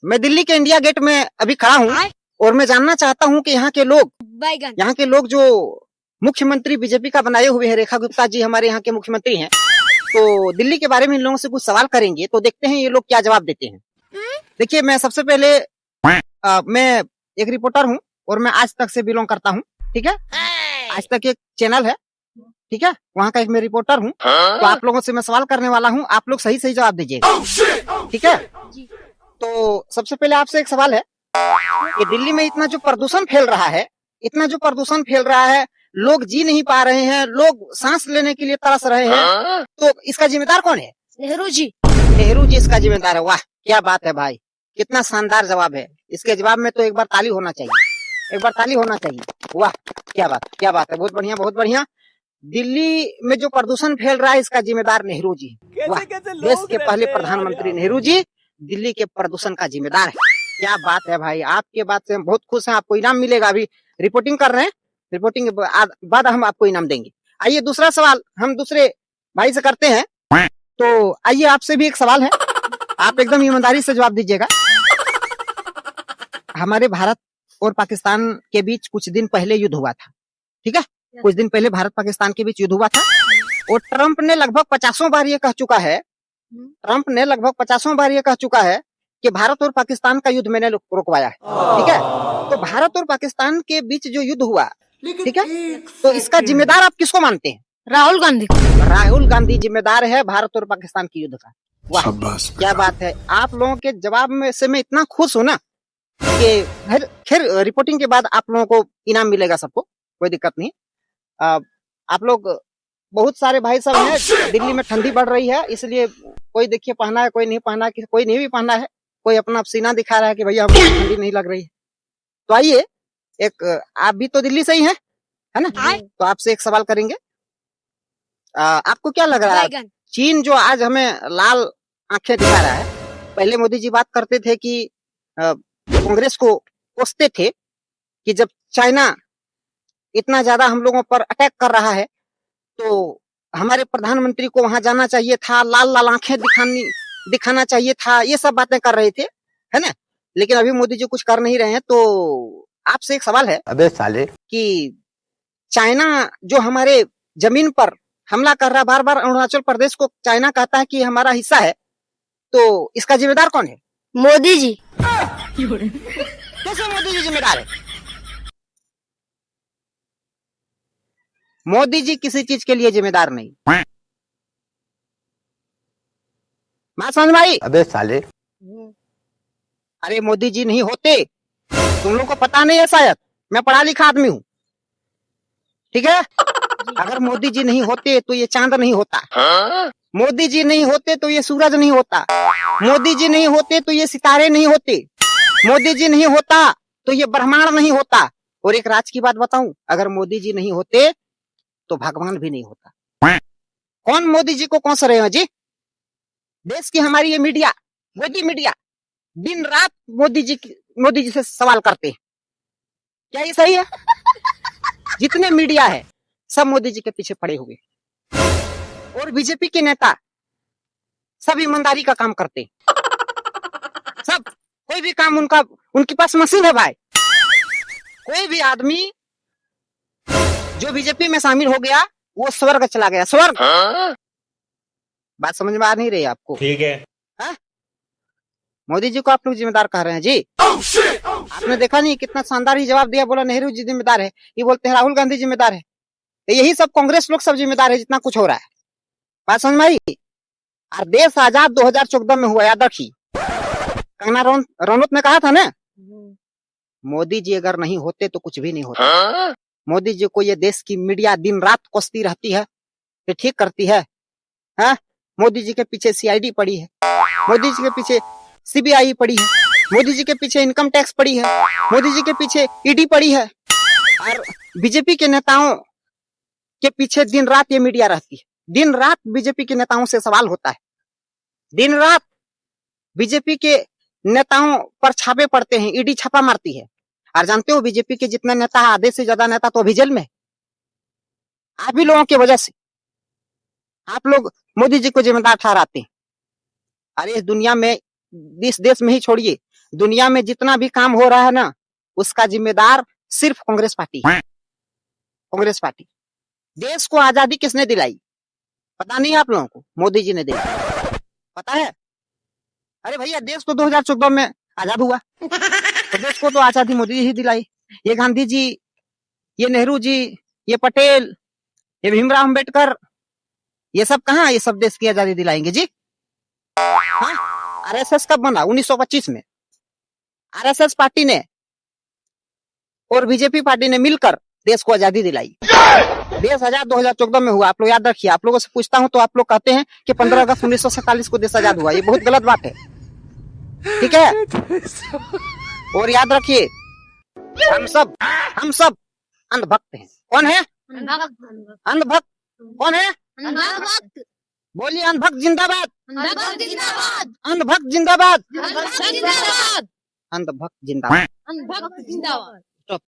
मैं दिल्ली के India gate में अभी खड़ा हूँ और मैं जानना चाहता हूँ कि यहाँ के लोग जो मुख्यमंत्री बीजेपी का बनाए हुए हैं, रेखा गुप्ता जी हमारे यहाँ के मुख्यमंत्री हैं, तो दिल्ली के बारे में इन लोगों से कुछ सवाल करेंगे, तो देखते हैं ये लोग क्या जवाब देते हैं। देखिए, मैं सबसे पहले मैं एक रिपोर्टर हूँ और मैं आज तक से बिलोंग करता हूँ, ठीक है। आज तक एक चैनल है, ठीक है, वहाँ का एक मैं रिपोर्टर हूँ। तो आप लोगों से मैं सवाल करने वाला हूँ, आप लोग सही सही जवाब दीजिएगा, ठीक है। तो सबसे पहले आपसे एक सवाल है कि दिल्ली में इतना जो प्रदूषण फैल रहा है, लोग जी नहीं पा रहे हैं, लोग सांस लेने के लिए तरस रहे हैं, तो इसका जिम्मेदार कौन है? नेहरू जी इसका जिम्मेदार है। वाह, क्या बात है भाई, कितना शानदार जवाब है। इसके जवाब में तो एक बार ताली होना चाहिए, वाह क्या बात है, बहुत बढ़िया। दिल्ली में जो प्रदूषण फैल रहा है, इसका जिम्मेदार नेहरू जी। वाह, देश के पहले प्रधानमंत्री नेहरू जी दिल्ली के प्रदूषण का जिम्मेदार है। क्या बात है भाई, आपके बात से हम बहुत खुश हैं। आपको इनाम मिलेगा, अभी रिपोर्टिंग कर रहे हैं, रिपोर्टिंग के बाद हम आपको इनाम देंगे। आइए दूसरा सवाल हम दूसरे भाई से करते हैं। तो आइए, आपसे भी एक सवाल है, आप एकदम ईमानदारी से जवाब दीजिएगा। हमारे भारत और पाकिस्तान के बीच कुछ दिन पहले युद्ध हुआ था, ठीक है। कुछ दिन पहले भारत पाकिस्तान के बीच युद्ध हुआ था और ट्रंप ने लगभग 50 बार ये कह चुका है कि भारत और पाकिस्तान का युद्ध मैंने रुकवाया है, ठीक है। तो भारत और पाकिस्तान के बीच जो युद्ध हुआ, ठीक है, तो इसका जिम्मेदार आप किसको मानते हैं? राहुल गांधी जिम्मेदार है भारत और पाकिस्तान के युद्ध का। वाह, क्या बात है। आप लोगों के जवाब में से मैं इतना खुश हूँ ना कि खैर रिपोर्टिंग के बाद आप लोगों को इनाम मिलेगा, सबको, कोई दिक्कत नहीं। आप लोग बहुत सारे भाई सब हैं, दिल्ली में ठंडी बढ़ रही है, इसलिए कोई देखिए पहना है, कोई नहीं पहना, कोई नहीं भी पहना है, कोई अपना सीना दिखा रहा है कि भैया हमको ठंडी नहीं लग रही है। तो आइए, एक आप भी तो दिल्ली से ही हैं, है ना, तो आपसे एक सवाल करेंगे। आपको क्या लग रहा है, चीन जो आज हमें लाल आंखें दिखा रहा है, पहले मोदी जी बात करते थे कि कांग्रेस को कोसते थे कि जब चाइना इतना ज्यादा हम लोगों पर अटैक कर रहा है तो हमारे प्रधानमंत्री को वहां जाना चाहिए था, लाल लाल आंखें दिखाना चाहिए था, ये सब बातें कर रहे थे, है ना। लेकिन अभी मोदी जी कुछ कर नहीं रहे हैं। तो आपसे एक सवाल है, अबे साले, कि चाइना जो हमारे जमीन पर हमला कर रहा, बार बार अरुणाचल प्रदेश को चाइना कहता है कि हमारा हिस्सा है, तो इसका जिम्मेदार कौन है? मोदी जी। कैसे मोदी जी जिम्मेदार है? मोदी जी किसी चीज के लिए जिम्मेदार नहीं। बात समझ में आई? अबे साले, अरे मोदी जी नहीं होते, तुम लोग को पता नहीं है शायद, मैं पढ़ा लिखा आदमी हूँ, ठीक है। अगर मोदी जी नहीं होते तो ये चांद नहीं होता, मोदी जी नहीं होते तो ये सूरज नहीं होता, मोदी जी नहीं होते तो ये सितारे नहीं होते, मोदी जी नहीं होता तो ये ब्रह्मांड नहीं होता। और एक राज की बात बताऊं, अगर मोदी जी नहीं होते तो भगवान भी नहीं होता। कौन मोदी जी को कौन सा रहे हैं जी? देश की हमारी ये मीडिया, मोदी मीडिया, दिन रात मोदी जी से सवाल करते हैं। क्या ये सही है? जितने मीडिया है सब मोदी जी के पीछे पड़े हुए, और बीजेपी के नेता सब ईमानदारी का काम करते हैं, सब, कोई भी काम उनके पास मशीन है भाई। कोई भी आदमी जो बीजेपी में शामिल हो गया वो स्वर्ग चला गया, स्वर्ग। बात समझ में आ नहीं रही आपको? ठीक है। मोदी जी को आप लोग जिम्मेदार कह रहे हैं जी। आपने देखा नहीं कितना शानदार ही जवाब दिया, बोला नेहरू जी जिम्मेदार है, ये बोलते हैं राहुल गांधी जिम्मेदार है, तो यही सब कांग्रेस लोग सब जिम्मेदार है जितना कुछ हो रहा है। बात समझ में आई? और देश आजाद 2014 में हुआ, याद रखिए। कंगना रनौत ने कहा था ना, मोदी जी अगर नहीं होते तो कुछ भी नहीं होता। मोदी जी को ये देश की मीडिया दिन रात कोसती रहती है, ये ठीक करती है। हाँ, मोदी जी के पीछे सीआईडी पड़ी है, मोदी जी के पीछे सीबीआई पड़ी है, मोदी जी के पीछे इनकम टैक्स पड़ी है, मोदी जी के पीछे ईडी पड़ी है, और बीजेपी के नेताओं के पीछे दिन रात ये मीडिया रहती है। दिन रात बीजेपी के नेताओं से सवाल होता है, दिन रात बीजेपी के नेताओं पर छापे पड़ते हैं, ईडी छापा मारती है। और जानते हो बीजेपी के जितने नेता, आधे से ज्यादा नेता तो अभी जेल में। आप ही लोगों की वजह से आप लोग मोदी जी को जिम्मेदार ठहराते हैं। अरे इस दुनिया में इस देश में ही छोड़िए, दुनिया में जितना भी काम हो रहा है ना, उसका जिम्मेदार सिर्फ कांग्रेस पार्टी है। कांग्रेस पार्टी। देश को आजादी किसने दिलाई? पता नहीं आप लोगों को? मोदी जी ने दिलाई। पता है? अरे भैया, देश तो 2014 में आजाद हुआ, तो देश को तो आजादी मोदी जी ही दिलाई। ये गांधी जी, ये नेहरू जी, ये पटेल, ये भीमराव अम्बेडकर, ये सब कहाँ, ये सब देश की आजादी दिलाएंगे जी? हाँ? आरएसएस कब बना? 1925 में। आरएसएस पार्टी ने और बीजेपी पार्टी ने मिलकर देश को आजादी दिलाई। देश आजाद 2014 में हुआ, आप लोग याद रखिए। आप लोगों से पूछता हूं तो आप लोग कहते हैं कि 15 अगस्त 1947 को देश आजाद हुआ। ये बहुत गलत बात है, ठीक है? और याद रखिए, हम सब अंधभक्त हैं। कौन है अंधभक्त? कौन है? बोलिए, अंधभक्त जिंदाबाद, अंधभक्त जिंदाबाद, अंधभक्त जिंदाबाद।